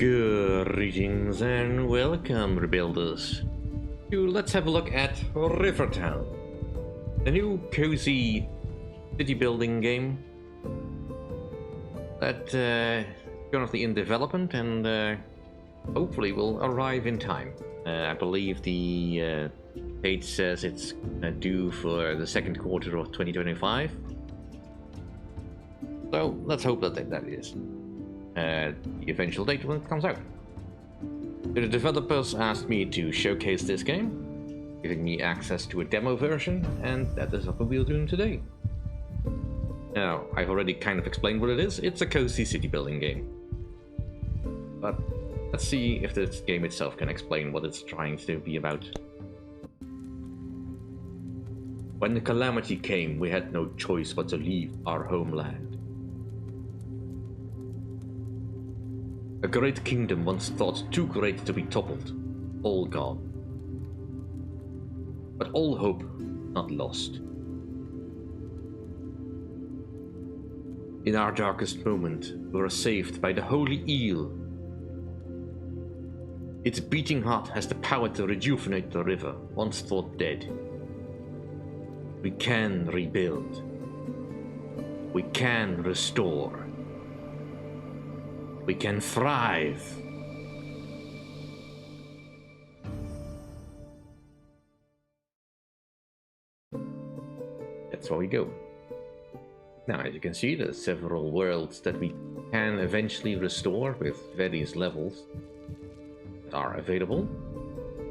Greetings and welcome, rebuilders, to Let's Have a Look at Rivertown, a new cozy city building game that is currently in development and hopefully will arrive in time. I believe the page says it's due for the second quarter of 2025, so let's hope that that is the eventual date when it comes out. The developers asked me to showcase this game, giving me access to a demo version, and that is what we'll be doing today. Now, I've already kind of explained what it is. It's a cozy city building game. But let's see if this game itself can explain what it's trying to be about. When the calamity came, we had no choice but to leave our homeland. A great kingdom once thought too great to be toppled, all gone. But all hope not lost. In our darkest moment, we were saved by the Holy Eel. Its beating heart has the power to rejuvenate the river, once thought dead. We can rebuild. We can restore. We can thrive. That's where we go. Now, as you can see, there's several worlds that we can eventually restore with various levels that are available.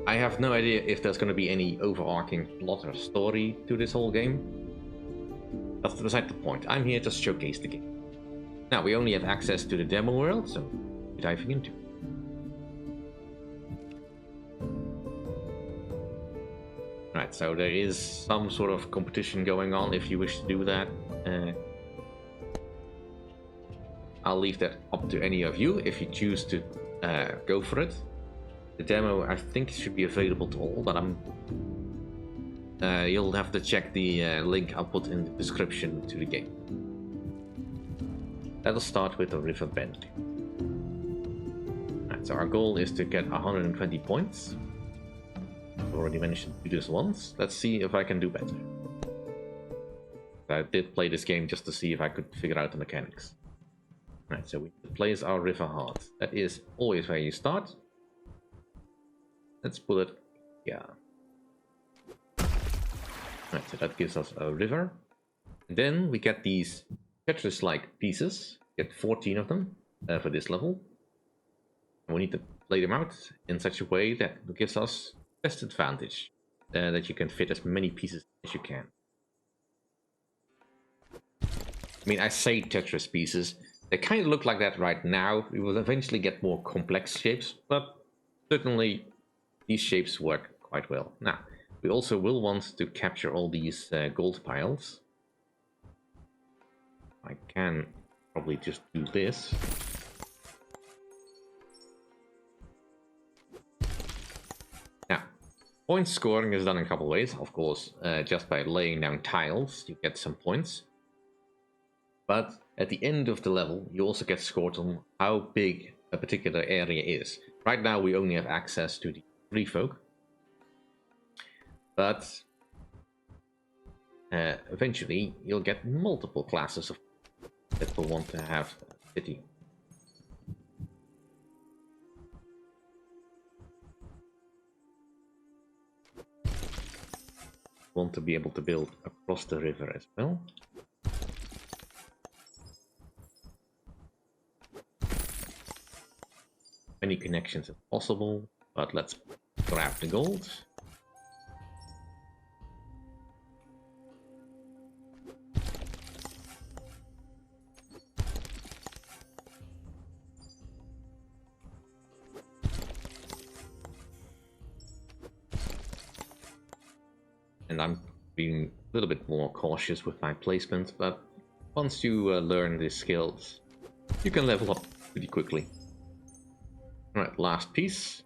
I have no idea if there's going to be any overarching plot or story to this whole game. That's beside the point. I'm here to showcase the game. Now, we only have access to the demo world, so we're diving into it. Right, so there is some sort of competition going on if you wish to do that. I'll leave that up to any of you if you choose to go for it. The demo, I think, should be available to all, but you'll have to check the link I'll put in the description to the game. Let's start with the river bend. Right, so our goal is to get 120 points. I've already managed to do this once. Let's see if I can do better. I did play this game just to see if I could figure out the mechanics. Right, so we place our river hard. That is always where you start. Let's put it here. Right, so that gives us a river. And then we get these Tetris-like pieces, get 14 of them for this level. And we need to lay them out in such a way that gives us best advantage, that you can fit as many pieces as you can. I mean, I say Tetris pieces, they kind of look like that right now. We will eventually get more complex shapes, but certainly these shapes work quite well. Now, we also will want to capture all these gold piles. I can probably just do this. Now, point scoring is done in a couple of ways. Of course, just by laying down tiles, you get some points. But at the end of the level, you also get scored on how big a particular area is. Right now, we only have access to the free folk. But eventually, you'll get multiple classes of that will want to have a city. Want to be able to build across the river as well. Many connections as possible, but let's grab the gold. And I'm being a little bit more cautious with my placement, but once you learn these skills, you can level up pretty quickly. Alright, last piece.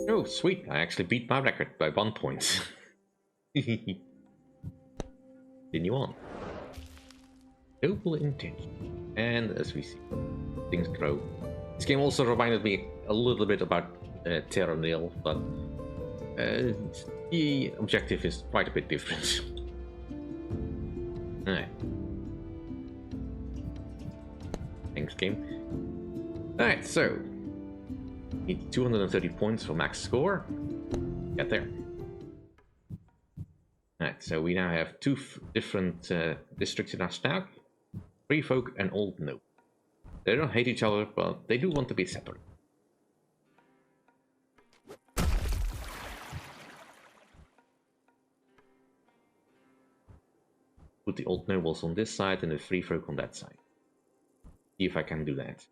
Oh, sweet. I actually beat my record by 1 point. Continue on. Noble intention. And as we see, things grow. This game also reminded me a little bit about Holy Eel, but the objective is quite a bit different. Alright. Thanks, game. Alright, so need 230 points for max score. Get there. Alright, so we now have two different districts in our stack. Free Folk and Old Noble. They don't hate each other, but they do want to be separate. Put the Old Nobles on this side and the Free Folk on that side. See if I can do that.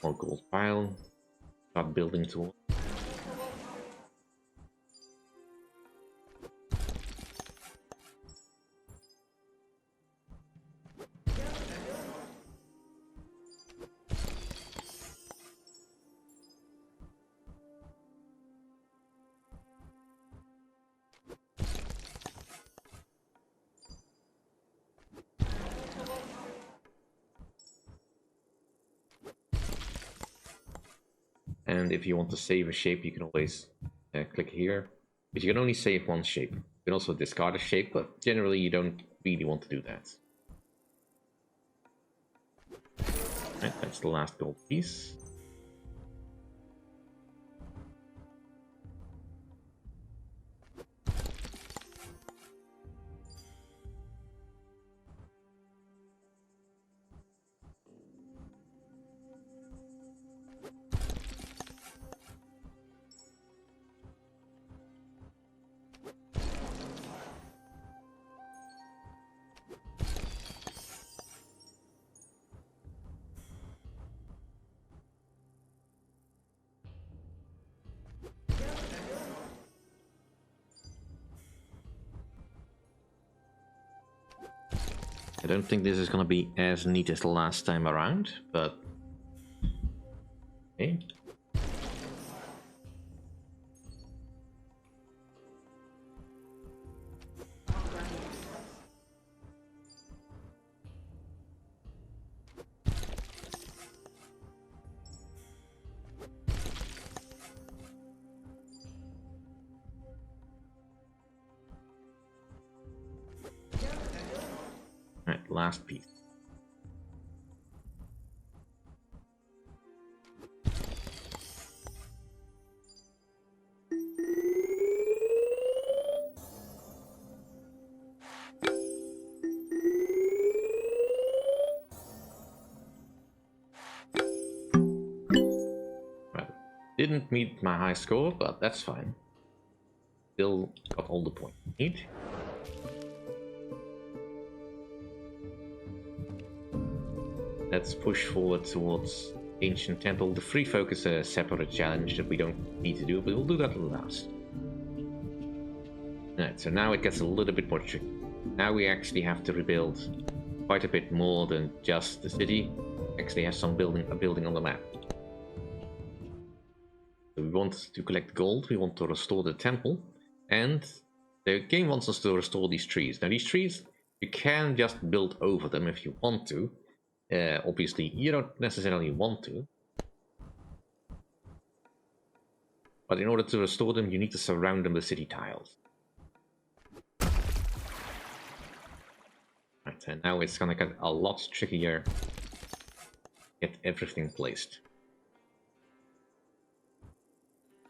More gold pile. Start building towards. And if you want to save a shape, you can always click here. But you can only save one shape. You can also discard a shape, but generally you don't really want to do that. Right, that's the last gold piece. I don't think this is going to be as neat as the last time around, but okay. Alright, last piece. Well, didn't meet my high score, but that's fine. Still got all the points I need. Let's push forward towards Ancient Temple. The Free Folk is a separate challenge that we don't need to do, but we'll do that last. Alright, so now it gets a little bit more tricky. Now we actually have to rebuild quite a bit more than just the city. Actually have some a building on the map. So we want to collect gold, we want to restore the temple, and the game wants us to restore these trees. Now these trees, you can just build over them if you want to. Obviously, you don't necessarily want to. But in order to restore them, you need to surround them with city tiles. Right, and now it's gonna get a lot trickier to get everything placed.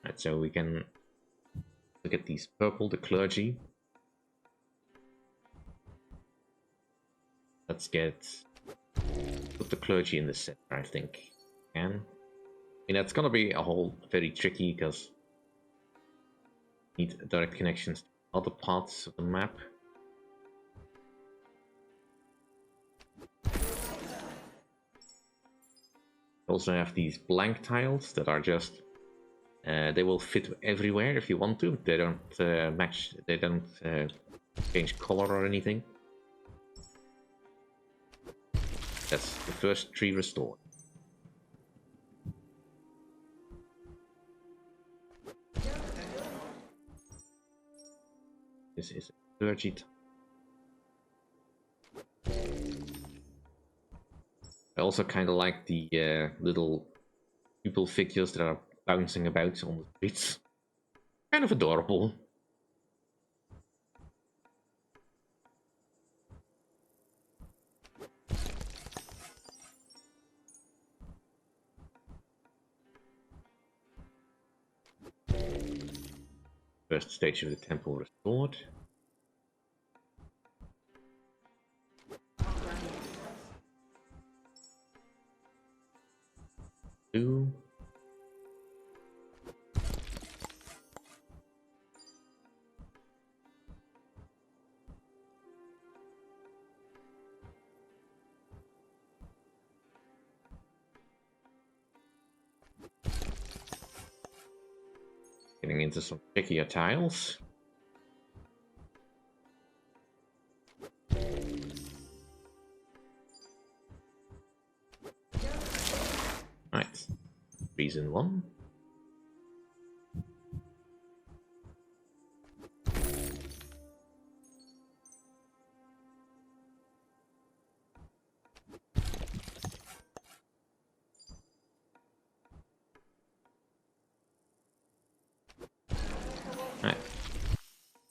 Right, so we can look at these purple, the clergy. Let's put the clergy in the center, I think. And I mean, that's gonna be a whole very tricky because need direct connections to other parts of the map. Also have these blank tiles that are just they will fit everywhere if you want to. They don't match. They don't change color or anything. That's the first tree restored. This is a clergy tile. I also kind of like the little people figures that are bouncing about on the streets. Kind of adorable. First stage of the temple restored. Two. Getting into some trickier tiles. Right. Reason one. Right.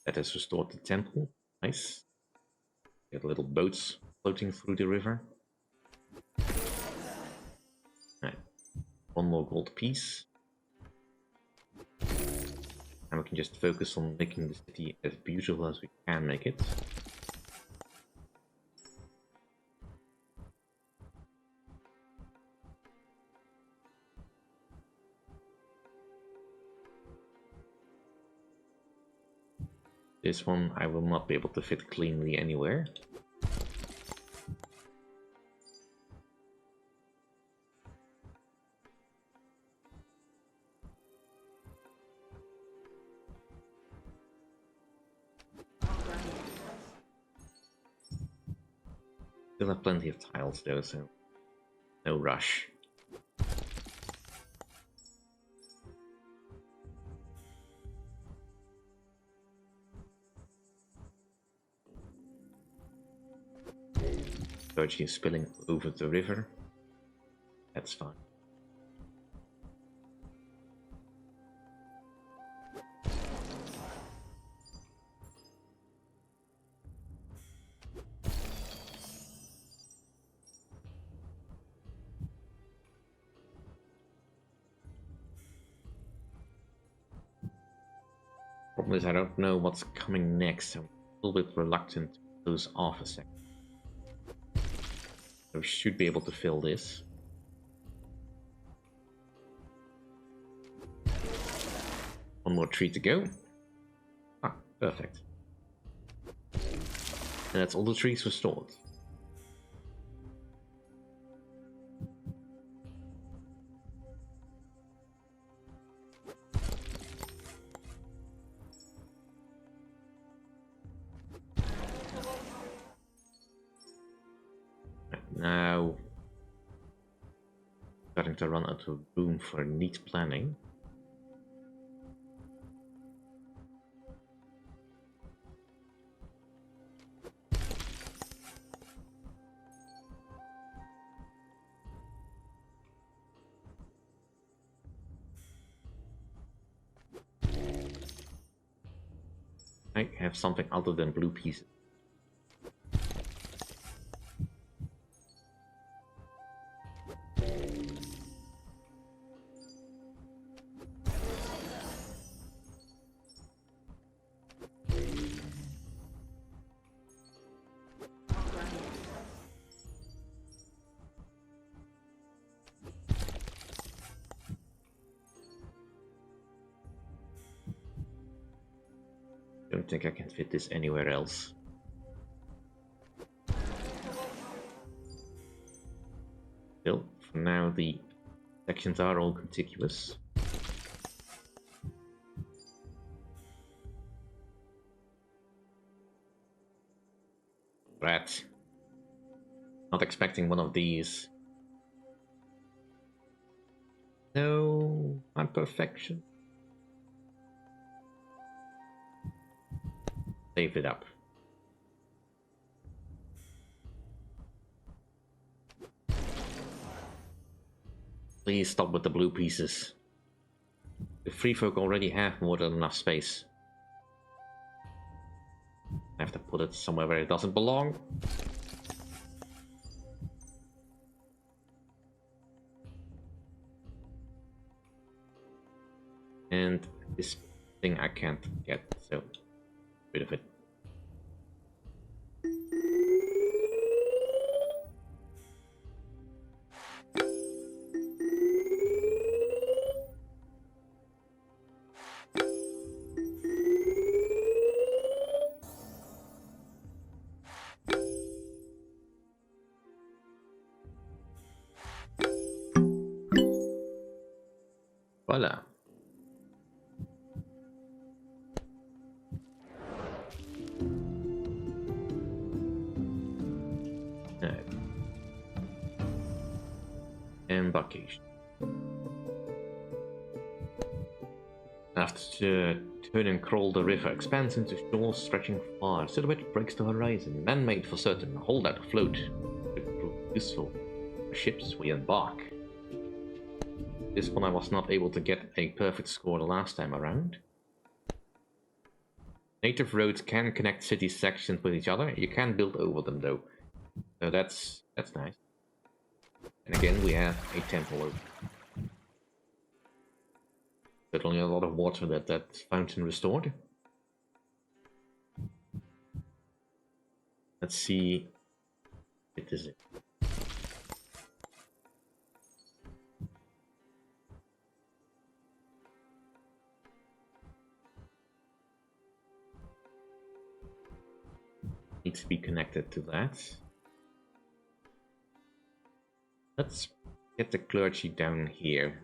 That has restored the temple. Nice. Get little boats floating through the river. Right. One more gold piece. And we can just focus on making the city as beautiful as we can make it. This one I will not be able to fit cleanly anywhere. Still have plenty of tiles though, so no rush. Virtue spilling over the river. That's fine. Problem is I don't know what's coming next. I'm a little bit reluctant to close off a second. So we should be able to fill this. One more tree to go. Ah, perfect. And that's all the trees restored. Now, starting to run out of room for neat planning. I have something other than blue pieces. Don't think I can fit this anywhere else. Still, for now, the Sections are all contiguous. Rat. Not expecting one of these. No, I'm perfection. Save it up. Please stop with the blue pieces. The free folk already have more than enough space. I have to put it somewhere where it doesn't belong. And this thing I can't get, so rid of it. Voila. Embarkation. After turn and crawl, the river expands into shores stretching far. Silhouette breaks the horizon. Man-made for certain. Hold out afloat. It proved useful. For ships, we embark. This one I was not able to get a perfect score the last time around. Native roads can connect city sections with each other. You can build over them though. So that's nice. And again, we have a temple open. Certainly a lot of water that fountain restored. Let's see. It is it. Needs to be connected to that. Let's get the clergy down here,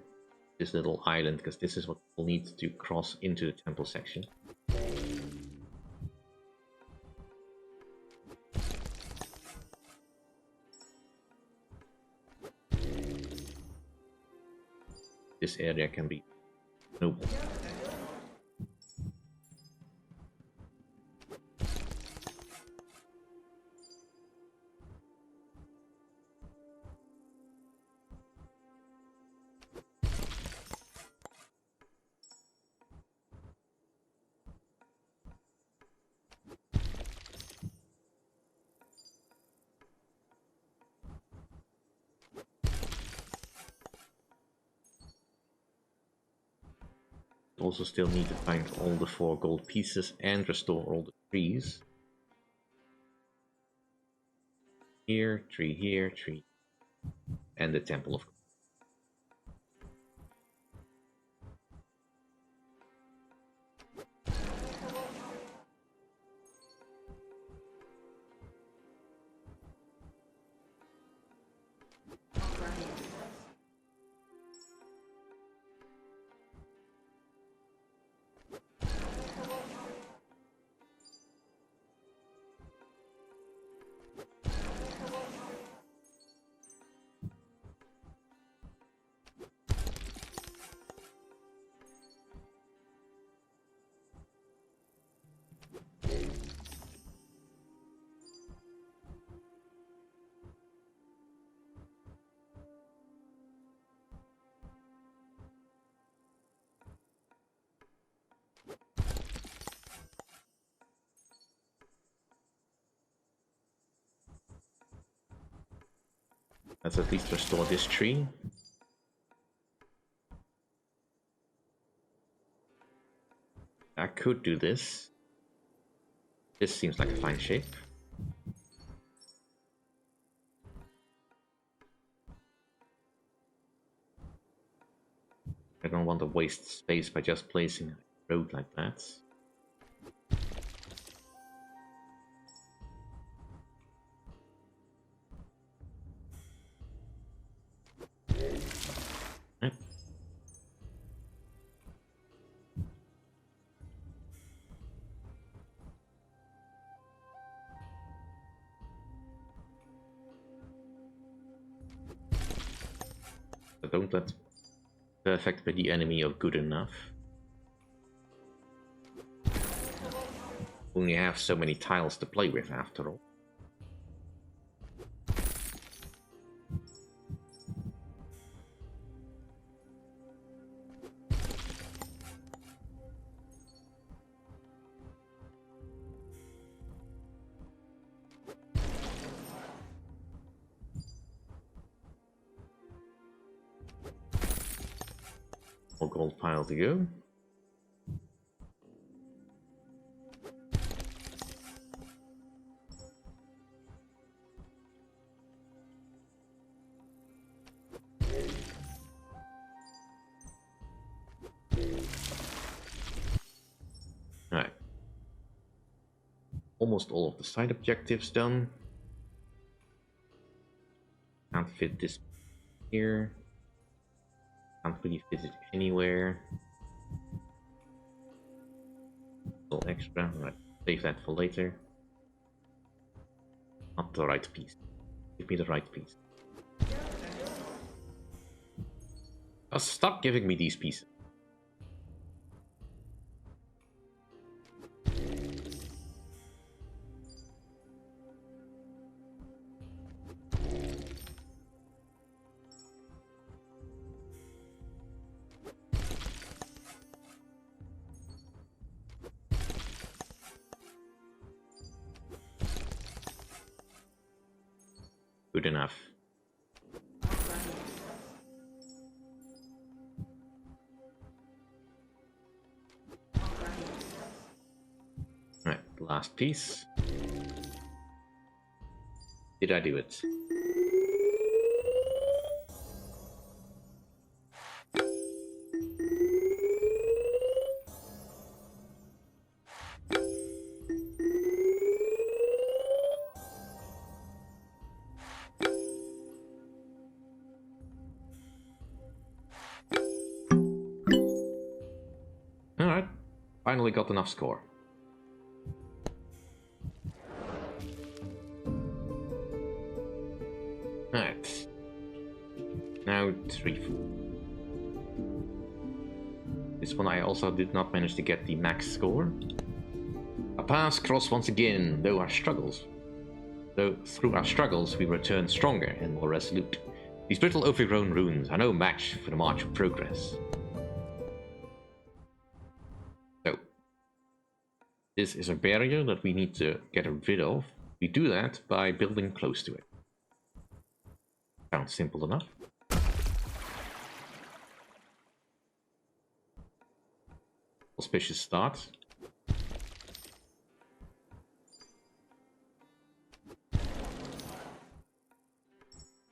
this little island, because this is what we'll need to cross into the temple section. This area can be noble. Also still need to find all the 4 gold pieces and restore all the trees. Here, tree, and the temple of course. Let's at least restore this tree. I could do this. This seems like a fine shape. I don't want to waste space by just placing a road like that. But don't let the effect by the enemy are good enough. Only have so many tiles to play with after all. More gold pile to go. Alright. Almost all of the side objectives done. Can't fit this here. Can't really fit it anywhere. Little extra. Right. Save that for later. Not the right piece. Give me the right piece. Oh, stop giving me these pieces. Good enough. Alright, last piece. Did I do it? Alright, finally got enough score. Alright. Now 3 food. This one I also did not manage to get the max score. A pass cross once again, though through our struggles we return stronger and more resolute. These brittle overgrown ruins are no match for the march of progress. So, this is a barrier that we need to get rid of. We do that by building close to it. Sounds simple enough. Auspicious start.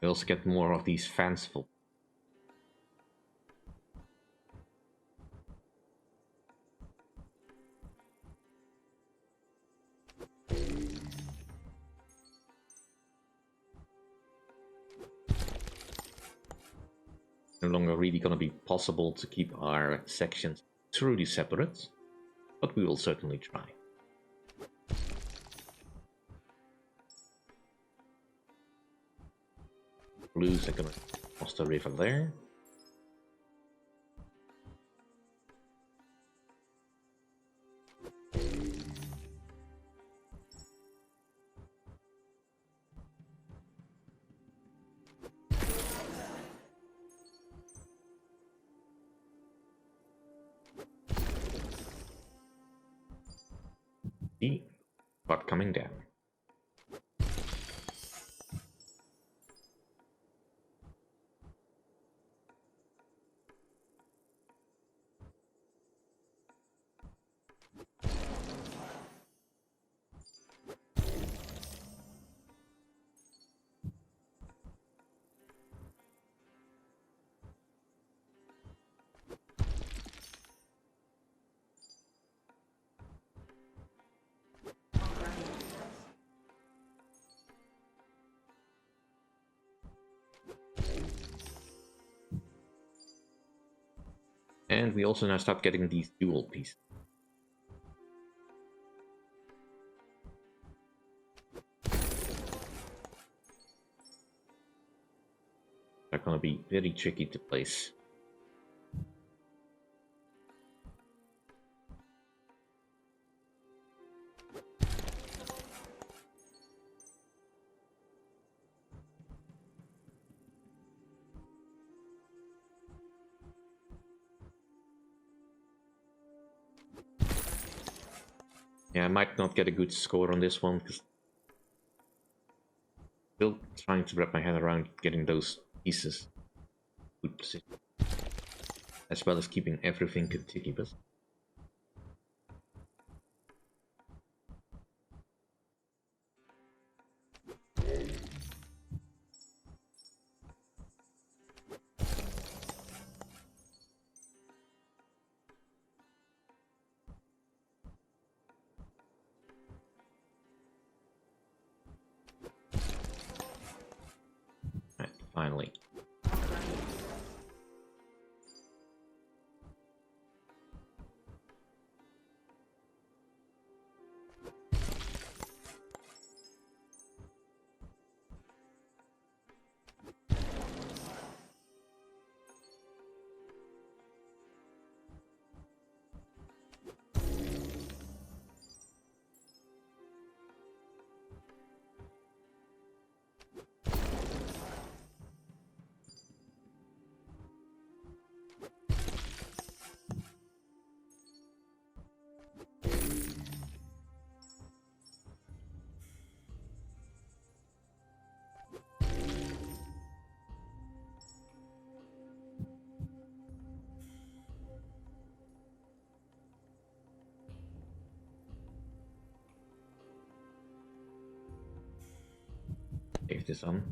We also get more of these fanciful. No longer really gonna be possible to keep our sections truly separate, but we will certainly try. Blues are gonna cross the river there. See, but coming down. And we also now start getting these dual pieces. are gonna be very tricky to place. Yeah, I might not get a good score on this one, because still trying to wrap my head around getting those pieces good position, as well as keeping everything contiguous. Right, finally. Take this on.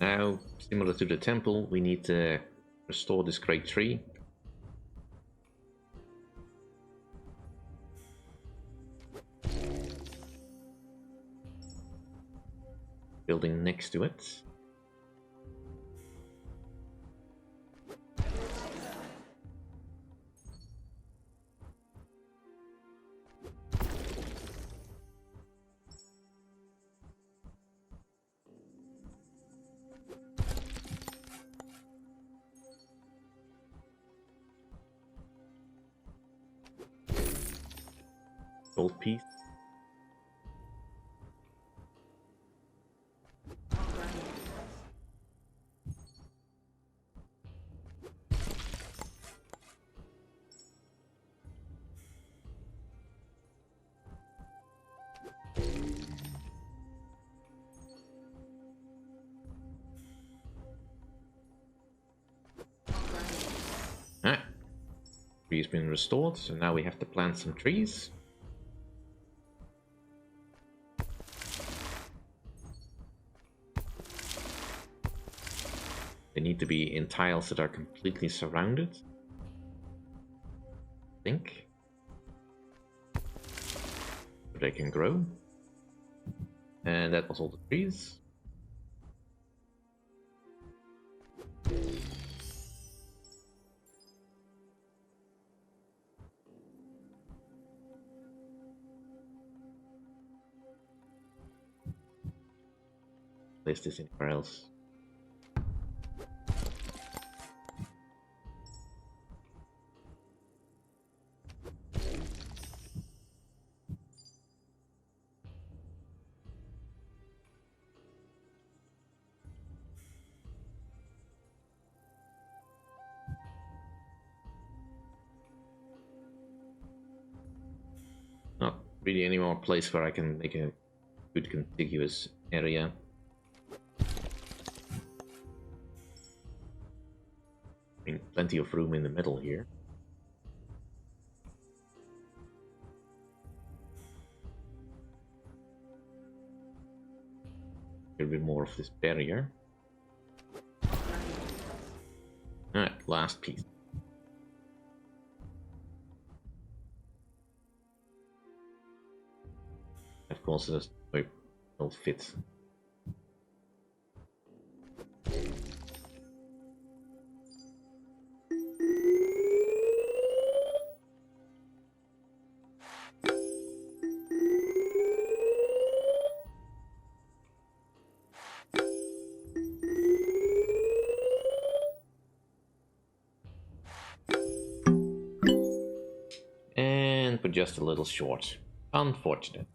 Now, similar to the temple, we need to restore this great tree. Building next to it. Gold piece. Ah, tree's been restored, so now we have to plant some trees. They need to be in tiles that are completely surrounded, I think, so they can grow. And that was all the trees. Place this anywhere else. Not really any more place where I can make a good contiguous area. I mean, plenty of room in the middle here. A bit more of this barrier. Alright, last piece. Of course, this will fit. And but just a little short. Unfortunate.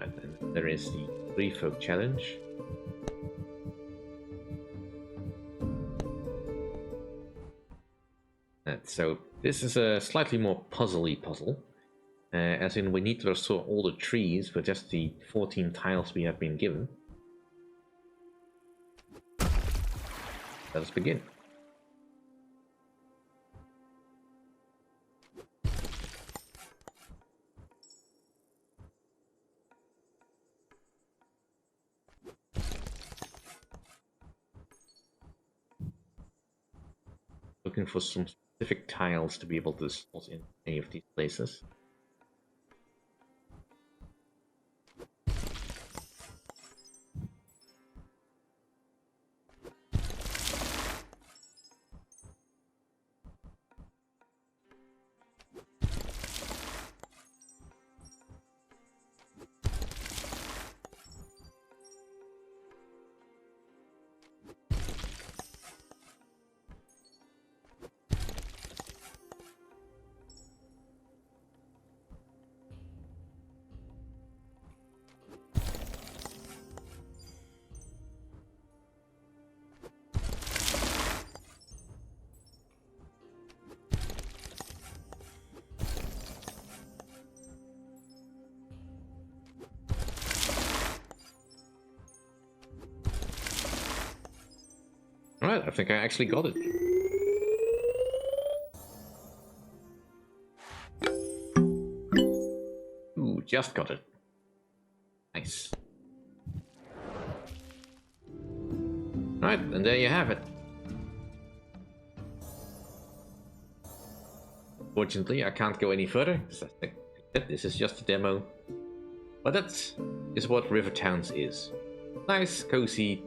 And then there is the Free Folk Challenge. And so this is a slightly more puzzly puzzle. As in, we need to restore all the trees with just the 14 tiles we have been given. Let us begin. Looking for some specific tiles to be able to slot in any of these places. Alright, I think I actually got it. Ooh, just got it. Nice. Alright, and there you have it. Fortunately, I can't go any further, because I think this is just a demo. But that is what River Towns is. Nice, cozy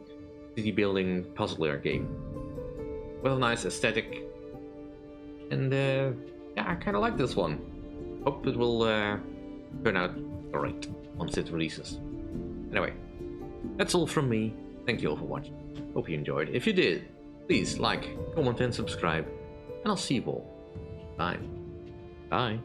city building puzzler game. With a nice aesthetic. And yeah, I kinda like this one. Hope it will turn out alright once it releases. Anyway, that's all from me. Thank you all for watching. Hope you enjoyed. If you did, please like, comment and subscribe. And I'll see you all. Bye. Bye.